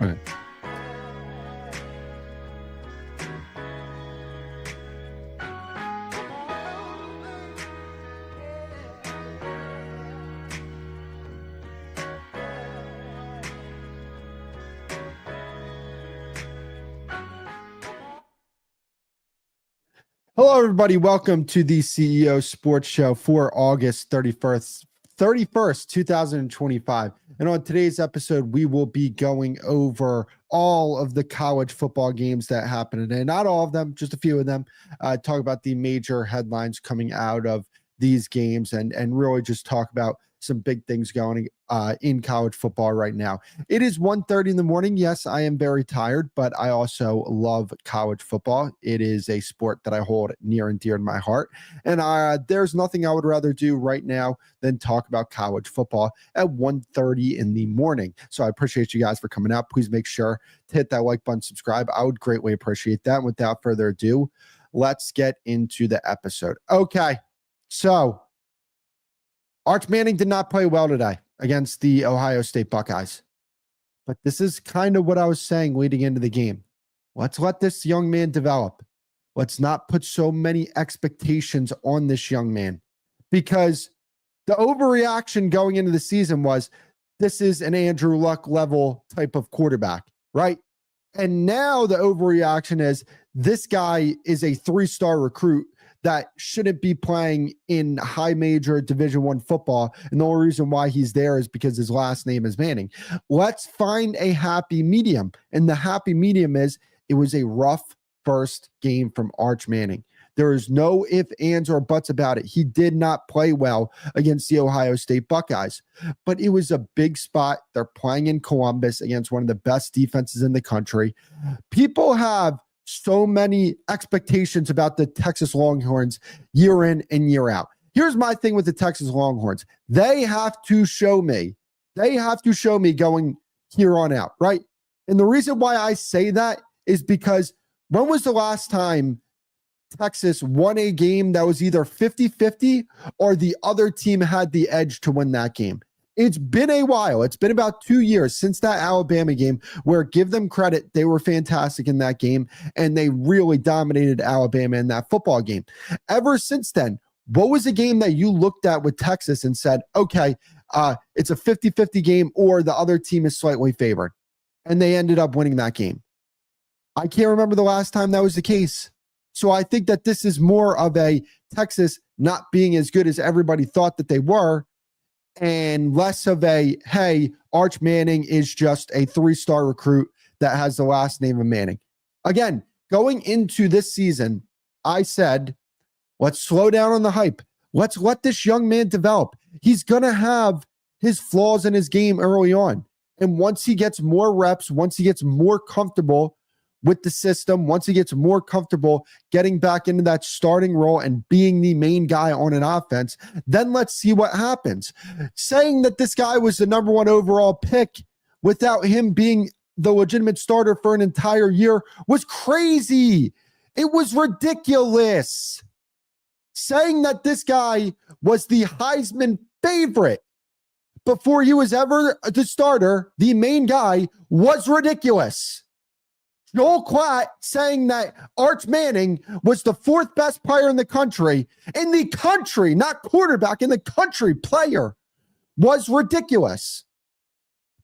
Okay. Hello, everybody. Welcome to the CEO Sports Show for August 31st, 2025. And on today's episode, we will be going over all of the college football games that happened today. Not all of them, just a few of them. Talk about the major headlines coming out of these games and really just talk about some big things going in college football right now. It is 1:30 in the morning. Yes, I am very tired, but I also love college football. It is a sport that I hold near and dear to my heart. And there's nothing I would rather do right now than talk about college football at 1:30 in the morning. So I appreciate you guys for coming out. Please make sure to hit that like button, subscribe. I would greatly appreciate that. And without further ado, let's get into the episode. Okay, so Arch Manning did not play well today against the Ohio State Buckeyes. But this is kind of what I was saying leading into the game. Let's let this young man develop. Let's not put so many expectations on this young man, because the overreaction going into the season was this is an Andrew Luck level type of quarterback, right? And now the overreaction is this guy is a 3-star recruit that shouldn't be playing in high major Division I football. And the only reason why he's there is because his last name is Manning. Let's find a happy medium. And the happy medium is it was a rough first game from Arch Manning. There is no ifs, ands, or buts about it. He did not play well against the Ohio State Buckeyes, but it was a big spot. They're playing in Columbus against one of the best defenses in the country. People have so many expectations about the Texas Longhorns year in and year out. Here's my thing with the Texas Longhorns. They have to show me going here on out, right? And the reason why I say that is because when was the last time Texas won a game that was either 50-50 or the other team had the edge to win that game? It's been a while. It's been about 2 years since that Alabama game where, give them credit, they were fantastic in that game and they really dominated Alabama in that football game. Ever since then, what was a game that you looked at with Texas and said, okay, it's a 50-50 game or the other team is slightly favored? And they ended up winning that game. I can't remember the last time that was the case. So I think that this is more of a Texas not being as good as everybody thought that they were, and less of a, hey, Arch Manning is just a 3-star recruit that has the last name of Manning. Again, going into this season, I said, let's slow down on the hype. Let's let this young man develop. He's going to have his flaws in his game early on. And once he gets more reps, once he gets more comfortable with the system, once he gets more comfortable getting back into that starting role and being the main guy on an offense, then let's see what happens. Saying that this guy was the number 1 overall pick without him being the legitimate starter for an entire year was crazy. It was ridiculous. Saying that this guy was the Heisman favorite before he was ever the starter, the main guy, was ridiculous. Joel Klatt saying that Arch Manning was the 4th best player in the country, not quarterback, in the country player, was ridiculous.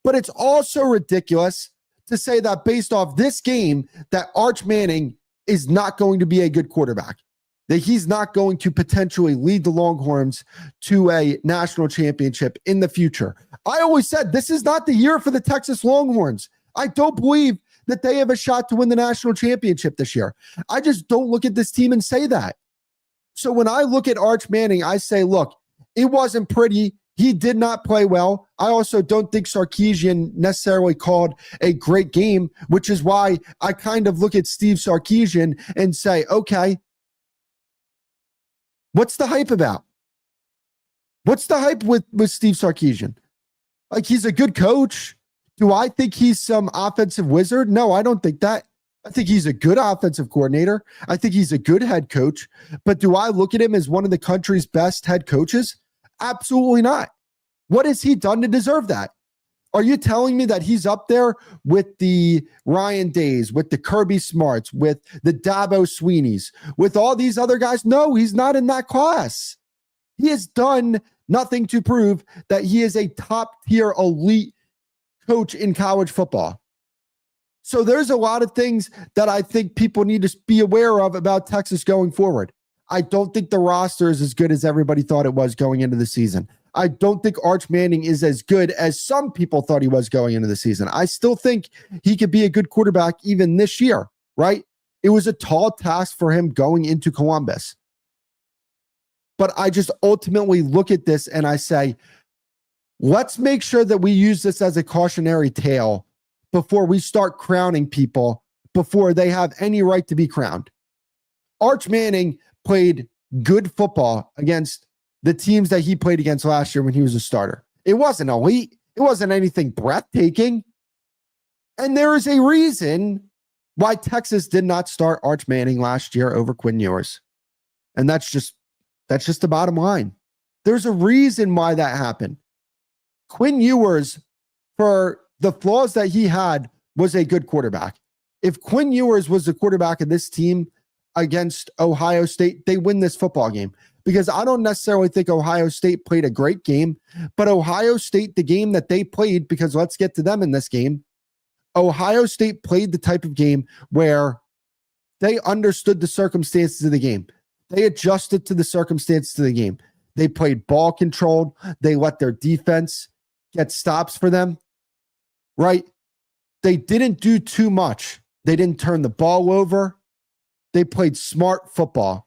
But it's also ridiculous to say that based off this game, that Arch Manning is not going to be a good quarterback, that he's not going to potentially lead the Longhorns to a national championship in the future. I always said this is not the year for the Texas Longhorns. I don't believe that they have a shot to win the national championship this year. I just don't look at this team and say that. So when I look at Arch Manning, I say, look, it wasn't pretty. He did not play well. I also don't think Sarkisian necessarily called a great game, which is why I kind of look at Steve Sarkisian and say, okay, what's the hype about? What's the hype with Steve Sarkisian? Like, he's a good coach. Do I think he's some offensive wizard? No, I don't think that. I think he's a good offensive coordinator. I think he's a good head coach. But do I look at him as one of the country's best head coaches? Absolutely not. What has he done to deserve that? Are you telling me that he's up there with the Ryan Days, with the Kirby Smarts, with the Dabo Sweeneys, with all these other guys? No, he's not in that class. He has done nothing to prove that he is a top-tier elite coach in college football. So there's a lot of things that I think people need to be aware of about Texas going forward. I don't think the roster is as good as everybody thought it was going into the season. I don't think Arch Manning is as good as some people thought he was going into the season. I still think he could be a good quarterback even this year, right? It was a tall task for him going into Columbus. But I just ultimately look at this and I say, let's make sure that we use this as a cautionary tale before we start crowning people before they have any right to be crowned. Arch Manning played good football against the teams that he played against last year when he was a starter. It wasn't elite. It wasn't anything breathtaking. And there is a reason why Texas did not start Arch Manning last year over Quinn Ewers. And that's just the bottom line. There's a reason why that happened. Quinn Ewers, for the flaws that he had, was a good quarterback. If Quinn Ewers was the quarterback of this team against Ohio State, they win this football game. Because I don't necessarily think Ohio State played a great game, but Ohio State, the game that they played, because let's get to them in this game, Ohio State played the type of game where they understood the circumstances of the game. They adjusted to the circumstances of the game. They played ball controlled. They let their defense get stops for them, right? They didn't do too much. They didn't turn the ball over. They played smart football.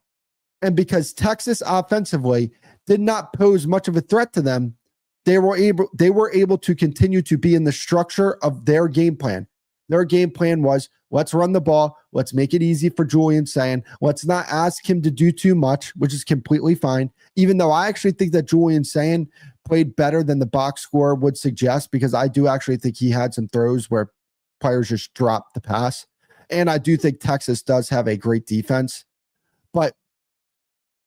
And because Texas offensively did not pose much of a threat to them, they were able to continue to be in the structure of their game plan. Their game plan was, let's run the ball. Let's make it easy for Julian Sayin. Let's not ask him to do too much, which is completely fine. Even though I actually think that Julian Sayin played better than the box score would suggest, because I do actually think he had some throws where players just dropped the pass. And I do think Texas does have a great defense. But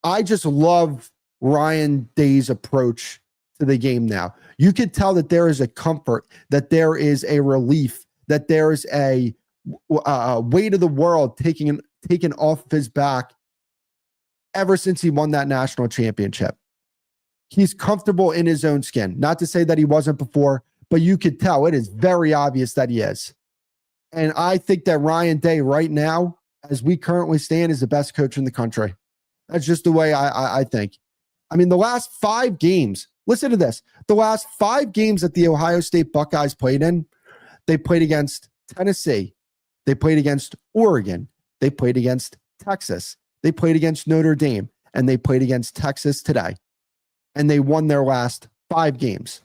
I just love Ryan Day's approach to the game now. You could tell that there is a comfort, that there is a relief, that there is a weight of the world taken off of his back ever since he won that national championship. He's comfortable in his own skin. Not to say that he wasn't before, but you could tell it is very obvious that he is. And I think that Ryan Day right now, as we currently stand, is the best coach in the country. That's just the way I think. I mean, the last 5 games, listen to this. The last 5 games that the Ohio State Buckeyes played in, they played against Tennessee. They played against Oregon. They played against Texas. They played against Notre Dame. And they played against Texas today. And they won their last 5 games.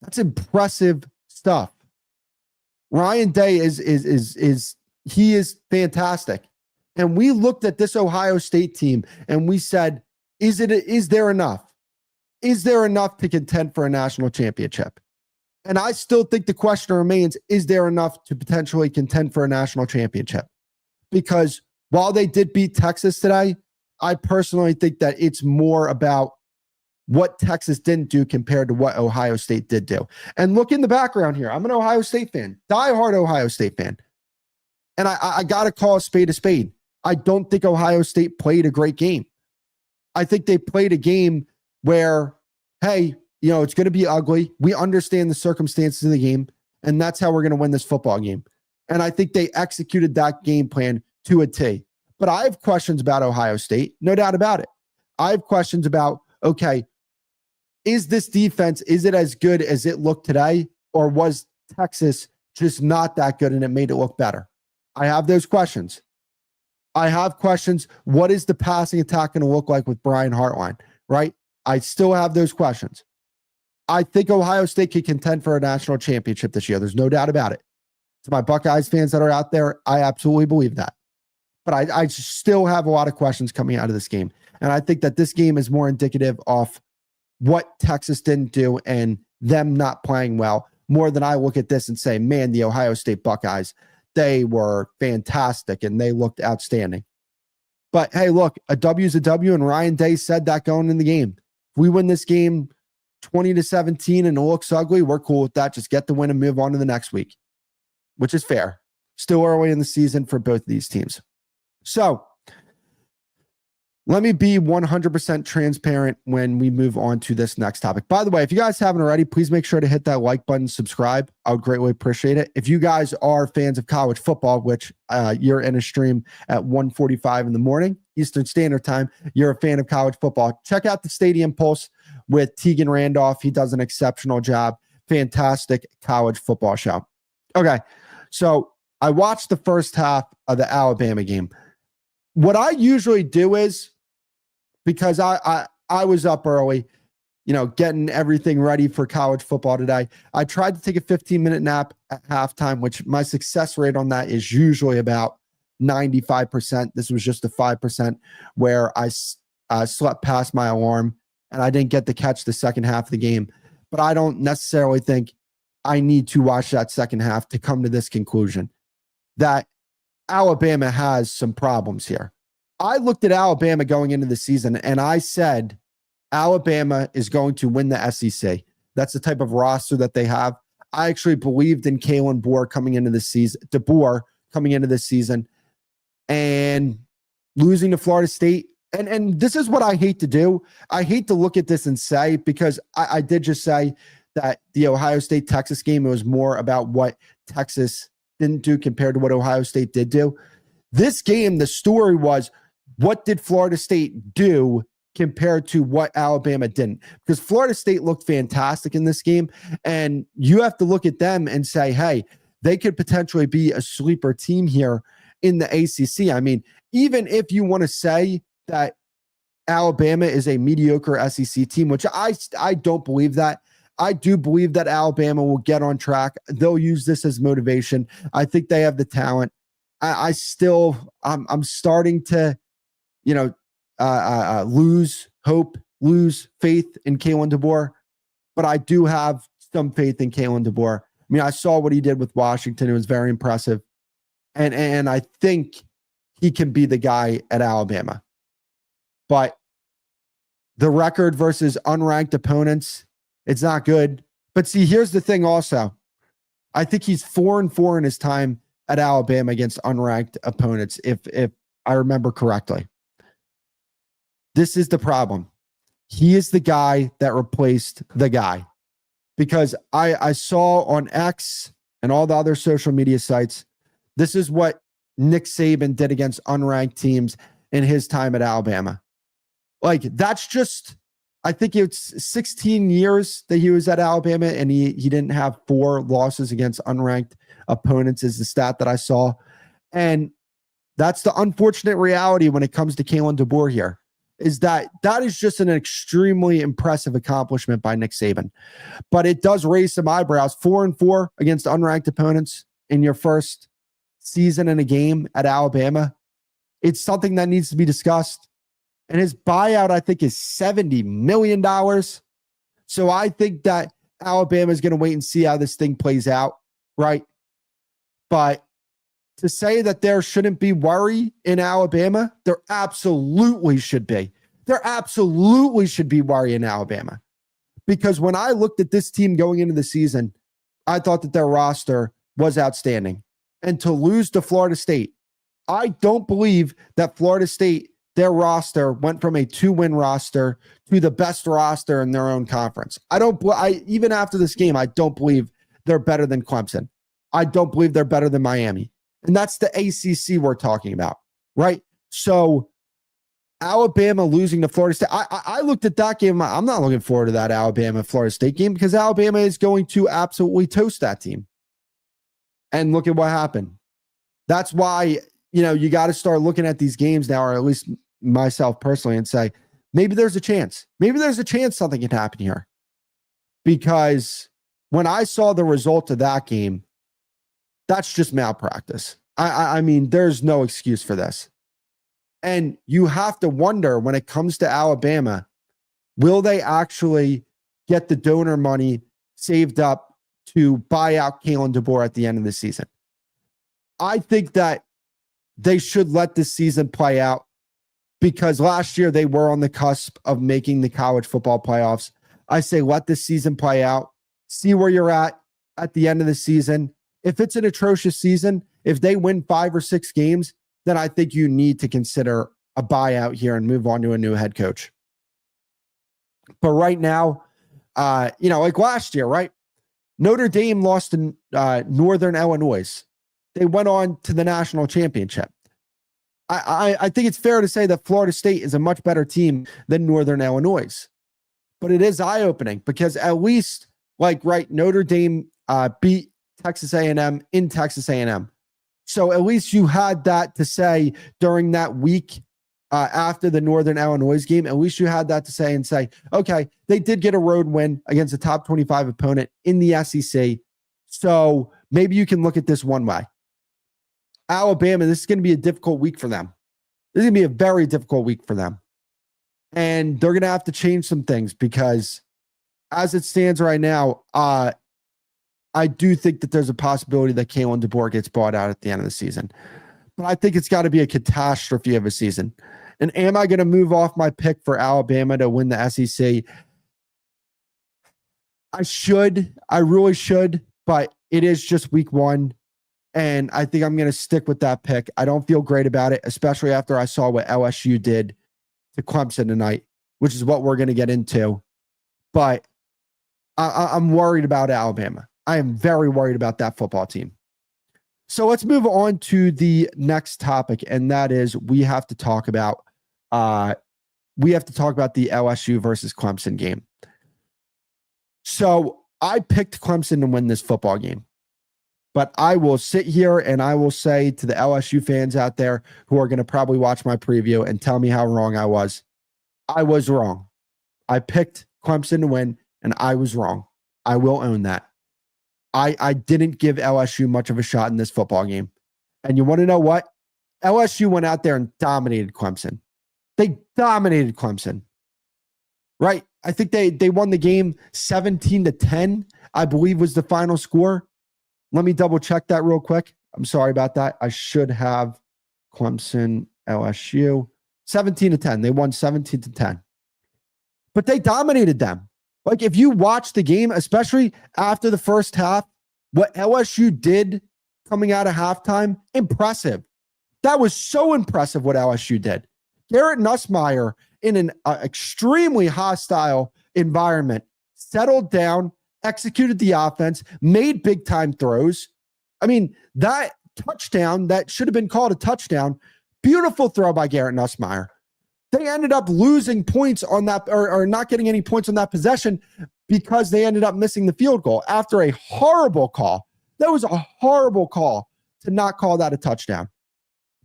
That's impressive stuff. Ryan Day is he is fantastic. And we looked at this Ohio State team and we said, is there enough? Is there enough to contend for a national championship? And I still think the question remains, is there enough to potentially contend for a national championship? Because while they did beat Texas today, I personally think that it's more about what Texas didn't do compared to what Ohio State did do. And look in the background here. I'm an Ohio State fan, diehard Ohio State fan. And I got to call a spade a spade. I don't think Ohio State played a great game. I think they played a game where, hey, it's going to be ugly. We understand the circumstances of the game, and that's how we're going to win this football game. And I think they executed that game plan to a T. But I have questions about Ohio State, no doubt about it. I have questions about, okay, is this defense, is it as good as it looked today? Or was Texas just not that good and it made it look better? I have those questions. I have questions. What is the passing attack going to look like with Brian Hartline, right? I still have those questions. I think Ohio State could contend for a national championship this year. There's no doubt about it. To my Buckeyes fans that are out there, I absolutely believe that. But I still have a lot of questions coming out of this game. And I think that this game is more indicative of what Texas didn't do and them not playing well, more than I look at this and say, man, the Ohio State Buckeyes, they were fantastic and they looked outstanding. But hey, look, a W is a W, and Ryan Day said that going in the game. If we win this game 20-17 and it looks ugly, we're cool with that. Just get the win and move on to the next week, which is fair. Still early in the season for both of these teams. So let me be 100% transparent when we move on to this next topic. By the way, if you guys haven't already, please make sure to hit that like button, subscribe. I would greatly appreciate it. If you guys are fans of college football, which you're in a stream at 1:45 in the morning, Eastern Standard Time, you're a fan of college football, check out the Stadium Pulse with Tegan Randolph. He does an exceptional job. Fantastic college football show. Okay, so I watched the first half of the Alabama game. What I usually do is, because I was up early, getting everything ready for college football today, I tried to take a 15-minute nap at halftime, which my success rate on that is usually about 95%. This was just a 5% where I slept past my alarm and I didn't get to catch the second half of the game. But I don't necessarily think I need to watch that second half to come to this conclusion that Alabama has some problems here. I looked at Alabama going into the season and I said, Alabama is going to win the SEC. That's the type of roster that they have. I actually believed in Kalen DeBoer coming into the season, and losing to Florida State. And this is what I hate to do. I hate to look at this and say, because I did just say that the Ohio State-Texas game, it was more about what Texas didn't do compared to what Ohio State did do. This game, the story was, what did Florida State do compared to what Alabama didn't? Because Florida State looked fantastic in this game, and you have to look at them and say, hey, they could potentially be a sleeper team here in the ACC. I mean, even if you want to say that Alabama is a mediocre SEC team, which I don't believe that. I do believe that Alabama will get on track. They'll use this as motivation. I think they have the talent. I'm starting to, lose hope, lose faith in Kalen DeBoer, but I do have some faith in Kalen DeBoer. I mean, I saw what he did with Washington. It was very impressive. And I think he can be the guy at Alabama. But the record versus unranked opponents, it's not good. But see, here's the thing also. I think he's 4-4 in his time at Alabama against unranked opponents, if I remember correctly. This is the problem. He is the guy that replaced the guy. Because I saw on X and all the other social media sites, this is what Nick Saban did against unranked teams in his time at Alabama. Like, that's just, I think it's 16 years that he was at Alabama, and he didn't have 4 losses against unranked opponents is the stat that I saw. And that's the unfortunate reality when it comes to Kalen DeBoer here, is that is just an extremely impressive accomplishment by Nick Saban. But it does raise some eyebrows. 4-4 against unranked opponents in your first season and a game at Alabama. It's something that needs to be discussed. And his buyout, I think, is $70 million. So I think that Alabama is going to wait and see how this thing plays out, right? But to say that there shouldn't be worry in Alabama, there absolutely should be. There absolutely should be worry in Alabama. Because when I looked at this team going into the season, I thought that their roster was outstanding. And to lose to Florida State, I don't believe that Florida State, their roster went from a 2-win roster to the best roster in their own conference. Even after this game, I don't believe they're better than Clemson. I don't believe they're better than Miami. And that's the ACC we're talking about, right? So Alabama losing to Florida State. I looked at that game. I'm not looking forward to that Alabama-Florida State game because Alabama is going to absolutely toast that team. And look at what happened. That's why, you got to start looking at these games now, or at least myself personally, and say, maybe there's a chance. Maybe there's a chance something can happen here. Because when I saw the result of that game, that's just malpractice. I mean, there's no excuse for this. And you have to wonder when it comes to Alabama, will they actually get the donor money saved up to buy out Kalen DeBoer at the end of the season? I think that they should let this season play out because last year they were on the cusp of making the college football playoffs. I say let this season play out, see where you're at the end of the season. If it's an atrocious season, if they win 5 or 6 games, then I think you need to consider a buyout here and move on to a new head coach. But right now, like last year, right? Notre Dame lost to Northern Illinois. They went on to the national championship. I think it's fair to say that Florida State is a much better team than Northern Illinois. But it is eye-opening because at least, Notre Dame beat Texas A&M in Texas A&M. So at least you had that to say during that week after the Northern Illinois game. At least you had that to say and say, okay, they did get a road win against a top 25 opponent in the SEC. So maybe you can look at this one way. Alabama, this is going to be a difficult week for them. This is going to be a very difficult week for them. And they're going to have to change some things because as it stands right now, I do think that there's a possibility that Kalen DeBoer gets bought out at the end of the season. But I think it's got to be a catastrophe of a season. And am I going to move off my pick for Alabama to win the SEC? I should. I really should. But it is just week 1. And I think I'm going to stick with that pick. I don't feel great about it, especially after I saw what LSU did to Clemson tonight, which is what we're going to get into. But I'm worried about Alabama. I am very worried about that football team. So let's move on to the next topic, and that is we have to talk about the LSU versus Clemson game. So I picked Clemson to win this football game. But I will sit here and I will say to the LSU fans out there who are going to probably watch my preview and tell me how wrong I was wrong. I picked Clemson to win, and I was wrong. I will own that. I didn't give LSU much of a shot in this football game. And you want to know what? LSU went out there and dominated Clemson. They dominated Clemson. Right? I think they won the game 17-10, I believe was the final score. Let me double check that real quick. I'm sorry about that. I should have Clemson, LSU. 17-10. They won 17-10. But they dominated them. If you watch the game, especially after the first half, what LSU did coming out of halftime, impressive. That was so impressive what LSU did. Garrett Nussmeier, in an extremely hostile environment, settled down, executed the offense, made big-time throws. I mean, that touchdown that should have been called a touchdown, beautiful throw by Garrett Nussmeier. They ended up losing points on that, or not getting any points on that possession because they ended up missing the field goal after a horrible call. That was a horrible call to not call that a touchdown.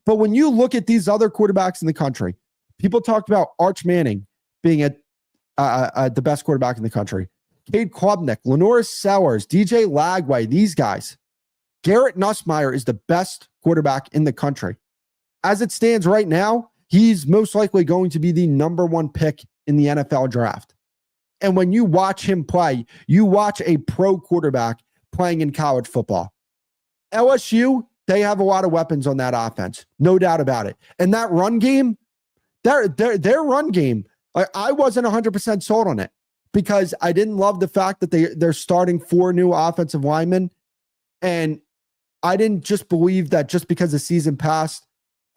But when you look at these other quarterbacks in the country, people talked about Arch Manning being the best quarterback in the country. Cade Klubnik, Lenore Sellers, DJ Lagway, these guys. Garrett Nussmeier is the best quarterback in the country. As it stands right now, he's most likely going to be the number one pick in the NFL draft. And when you watch him play, you watch a pro quarterback playing in college football. LSU, they have a lot of weapons on that offense, no doubt about it. And that run game, their run game, I wasn't 100% sold on it because I didn't love the fact that they're starting 4 new offensive linemen. And I didn't just believe that just because the season passed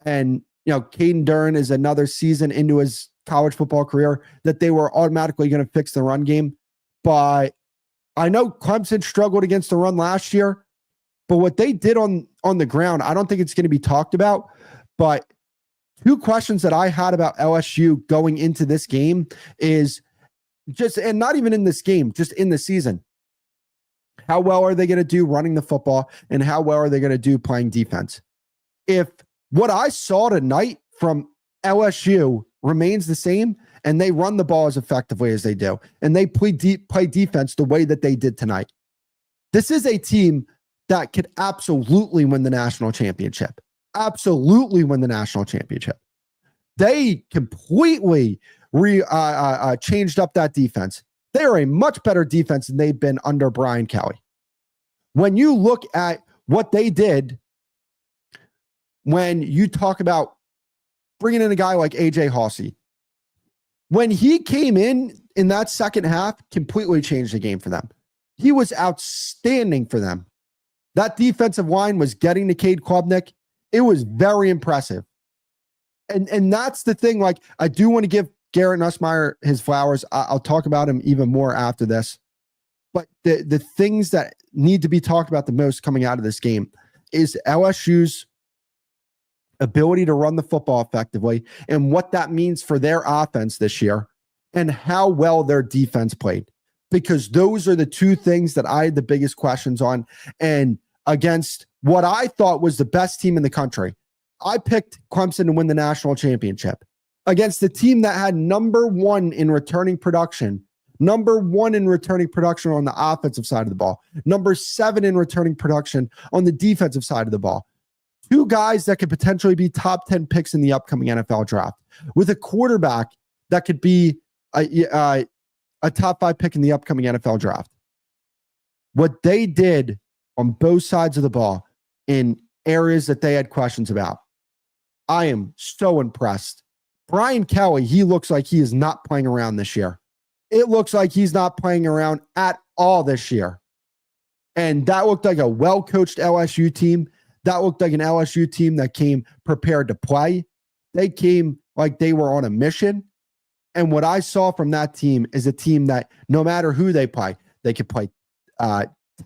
and, Caden Dern is another season into his college football career, that they were automatically going to fix the run game. But I know Clemson struggled against the run last year, but what they did on the ground, I don't think it's going to be talked about. But 2 questions that I had about LSU going into this game is just, and not even in this game, just in the season. How well are they going to do running the football, and how well are they going to do playing defense? If what I saw tonight from LSU remains the same and they run the ball as effectively as they do, and they play defense the way that they did tonight, this is a team that could absolutely win the national championship. Absolutely win the national championship. They completely changed up that defense. They are a much better defense than they've been under Brian Kelly. When you look at what they did, when you talk about bringing in a guy like AJ Hawsey, when he came in that second half, completely changed the game for them. He was outstanding for them. That defensive line was getting to Cade Klubnik. It was very impressive. And that's the thing. Like, I do want to give Garrett Nussmeier his flowers. I'll talk about him even more after this. But the things that need to be talked about the most coming out of this game is LSU's ability to run the football effectively and what that means for their offense this year and how well their defense played. Because those are the 2 things that I had the biggest questions on. And against what I thought was the best team in the country, I picked Clemson to win the national championship against the team that had number 1 in returning production, number 1 in returning production on the offensive side of the ball, number 7 in returning production on the defensive side of the ball. 2 guys that could potentially be top 10 picks in the upcoming NFL draft, with a quarterback that could be a top 5 pick in the upcoming NFL draft. What they did on both sides of the ball in areas that they had questions about, I am so impressed. Brian Kelly, he looks like he is not playing around this year. It looks like he's not playing around at all this year. And that looked like a well-coached LSU team. That looked like an LSU team that came prepared to play. They came like they were on a mission. And what I saw from that team is a team that no matter who they could play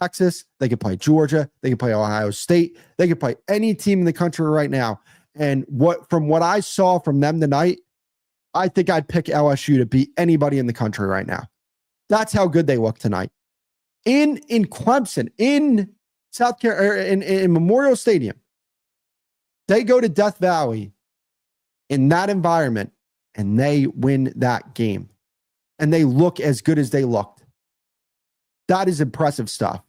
Texas, they could play Georgia, they could play Ohio State, they could play any team in the country right now. And from what I saw from them tonight, I think I'd pick LSU to beat anybody in the country right now. That's how good they look tonight. In Clemson, in South Carolina, in Memorial Stadium, they go to Death Valley in that environment and they win that game. And they look as good as they looked. That is impressive stuff.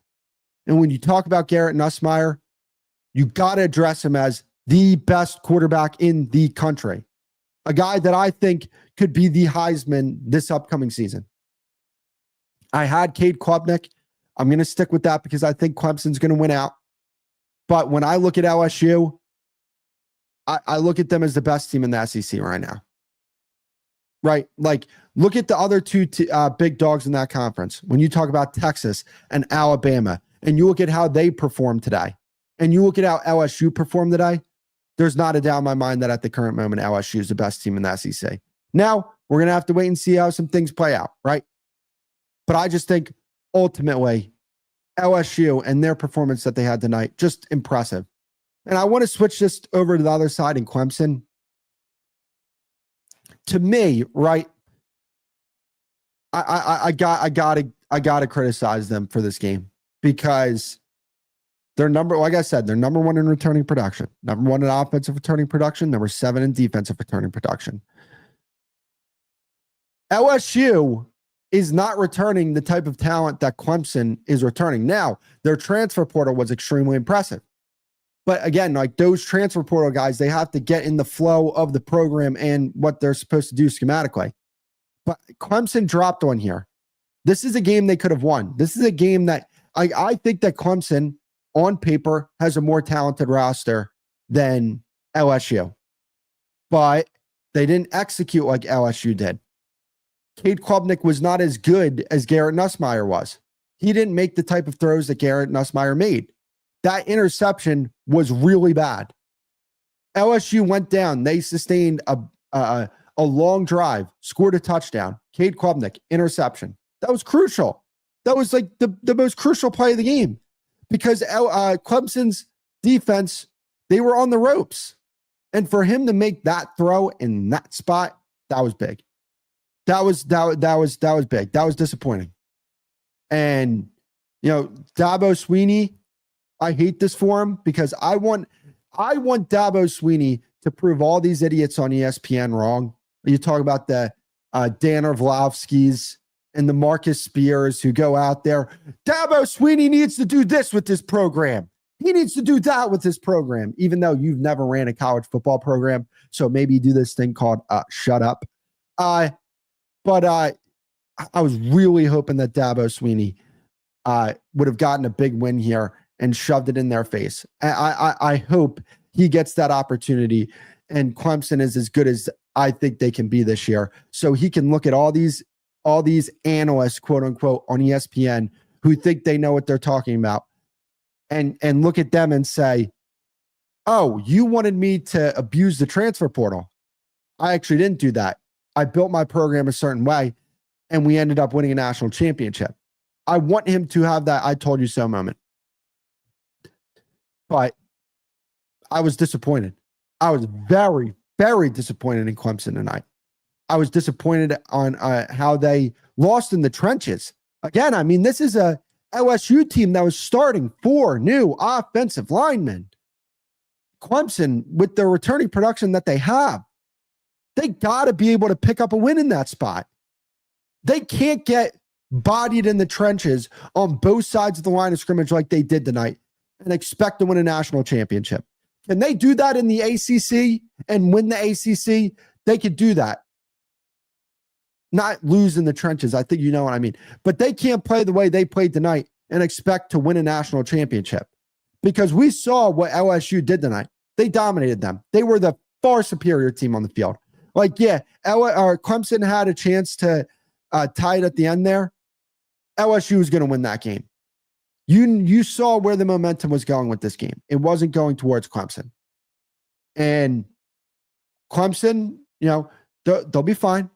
And when you talk about Garrett Nussmeier, you got to address him as the best quarterback in the country. A guy that I think could be the Heisman this upcoming season. I had Cade Klubnik. I'm going to stick with that because I think Clemson's going to win out. But when I look at LSU, I look at them as the best team in the SEC right now. Right? Like, look at the other 2 big dogs in that conference. When you talk about Texas and Alabama, and you look at how they performed today, and you look at how LSU performed today, there's not a doubt in my mind that at the current moment, LSU is the best team in the SEC. Now, we're going to have to wait and see how some things play out, right? But I just think ultimately, LSU and their performance that they had tonight, just impressive. And I want to switch this over to the other side in Clemson. To me, right, I gotta criticize them for this game because they're like I said, they're number 1 in returning production, number 1 in offensive returning production, number 7 in defensive returning production. LSU is not returning the type of talent that Clemson is returning. Now, their transfer portal was extremely impressive. But again, like those transfer portal guys, they have to get in the flow of the program and what they're supposed to do schematically. But Clemson dropped one here. This is a game they could have won. This is a game that I think that Clemson, on paper, has a more talented roster than LSU. But they didn't execute like LSU did. Cade Klubnik was not as good as Garrett Nussmeier was. He didn't make the type of throws that Garrett Nussmeier made. That interception was really bad. LSU went down. They sustained a long drive, scored a touchdown. Cade Klubnik, interception. That was crucial. That was like the most crucial play of the game because Clemson's defense, they were on the ropes. And for him to make that throw in that spot, that was big. That was big. That was disappointing. And, Dabo Swinney, I hate this for him because I want Dabo Swinney to prove all these idiots on ESPN wrong. You talk about the Dan Orlovskis and the Marcus Spears who go out there. Dabo Swinney needs to do this with this program. He needs to do that with his program, even though you've never ran a college football program. So maybe do this thing called shut up. But I was really hoping that Dabo Swinney would have gotten a big win here and shoved it in their face. I hope he gets that opportunity and Clemson is as good as I think they can be this year. So he can look at all these analysts, quote unquote, on ESPN who think they know what they're talking about and look at them and say, oh, you wanted me to abuse the transfer portal. I actually didn't do that. I built my program a certain way and we ended up winning a national championship. I want him to have that I told you so moment. But I was disappointed. I was very, very disappointed in Clemson tonight. I was disappointed on how they lost in the trenches. Again, I mean, this is a LSU team that was starting 4 new offensive linemen. Clemson, with the returning production that they have, they got to be able to pick up a win in that spot. They can't get bodied in the trenches on both sides of the line of scrimmage like they did tonight and expect to win a national championship. Can they do that in the ACC and win the ACC? They could do that. Not lose in the trenches. I think you know what I mean. But they can't play the way they played tonight and expect to win a national championship because we saw what LSU did tonight. They dominated them. They were the far superior team on the field. Like, yeah, Clemson had a chance to tie it at the end there. LSU was going to win that game. You saw where the momentum was going with this game. It wasn't going towards Clemson. And Clemson, they'll be fine.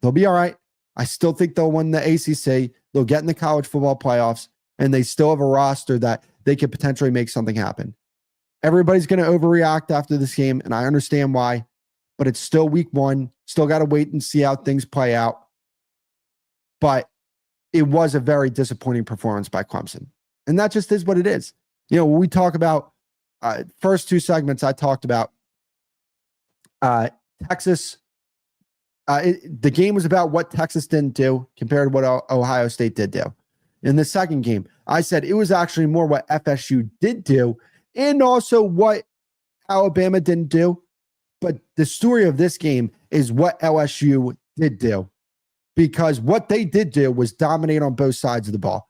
They'll be all right. I still think they'll win the ACC. They'll get in the college football playoffs, and they still have a roster that they could potentially make something happen. Everybody's going to overreact after this game, and I understand why, but it's still week 1. Still got to wait and see how things play out. But it was a very disappointing performance by Clemson. And that just is what it is. When we talk about first 2 segments, I talked about Texas. The game was about what Texas didn't do compared to what Ohio State did do. In the second game, I said it was actually more what FSU did do and also what Alabama didn't do. But the story of this game is what LSU did do. Because what they did do was dominate on both sides of the ball.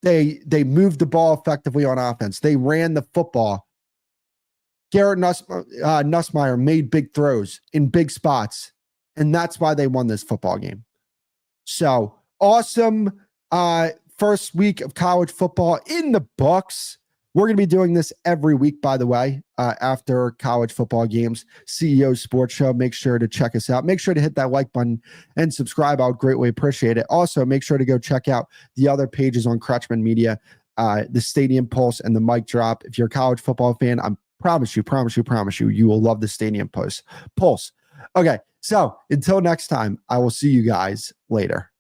They moved the ball effectively on offense. They ran the football. Garrett Nussmeier made big throws in big spots, and that's why they won this football game. So awesome first week of college football in the books. We're going to be doing this every week, by the way, after college football games. CEO Sports Show. Make sure to check us out. Make sure to hit that like button and subscribe. I would greatly appreciate it. Also, make sure to go check out the other pages on Kretschman Media, the Stadium Pulse and the Mic Drop. If you're a college football fan, I promise you, you will love the Stadium Pulse. Okay, so until next time, I will see you guys later.